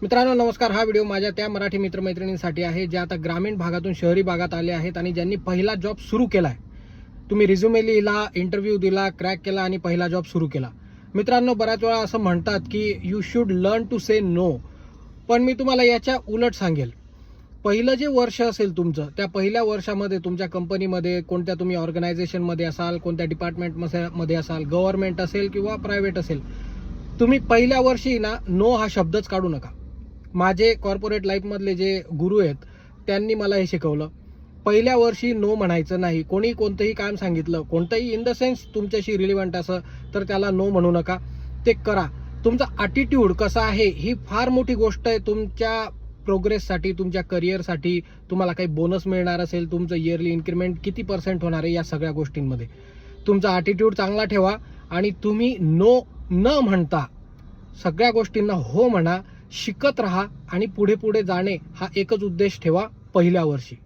मित्रांनो नमस्कार. हा व्हिडिओ माझ्या त्या मराठी मित्रमैत्रिणींसाठी आहे जे आता ग्रामीण भागातून शहरी भागात आले आहेत आणि ज्यांनी पहिला जॉब सुरू केलाय. तुम्ही रिझ्युमे लिहिला, इंटरव्ह्यू दिला, क्रॅक केला आणि पहिला जॉब सुरू केला. मित्रांनो, बऱ्याच वेळा असं म्हणतात की you should learn to say no, पण मी तुम्हाला याच्या उलट सांगेल. पहिलं जे वर्ष असेल तुमचं, त्या पहिल्या वर्षामध्ये तुमच्या कंपनीमध्ये, कोणत्या तुम्ही ऑर्गनायझेशनमध्ये असाल, कोणत्या डिपार्टमेंटमध्ये असाल, गव्हर्नमेंट असेल किंवा प्रायव्हेट असेल, तुम्ही पहिल्या वर्षी ना नो हा शब्दच काढू नका. माझे कॉर्पोरेट लाईफमधले जे गुरु आहेत त्यांनी मला हे शिकवलं. पहिल्या वर्षी नो म्हणायचं नाही. कोणी कोणतंही काम सांगितलं, कोणतंही इन द सेन्स तुमच्याशी रिलेव्हंट असं, तर त्याला नो म्हणू नका. ते करा. तुमचा ॲटिट्यूड कसा आहे ही फार मोठी गोष्ट आहे तुमच्या प्रोग्रेससाठी, तुमच्या करिअरसाठी. तुम्हाला काही बोनस मिळणार असेल, तुमचं इयरली इन्क्रिमेंट किती % होणार आहे, या सगळ्या गोष्टींमध्ये तुमचा ॲटिट्यूड चांगला ठेवा आणि तुम्ही नो न म्हणता सगळ्या गोष्टींना हो म्हणा. शिकत राहा आणि पुढे पुढे जाणे हा एकच उद्देश ठेवा पहिल्या वर्षी.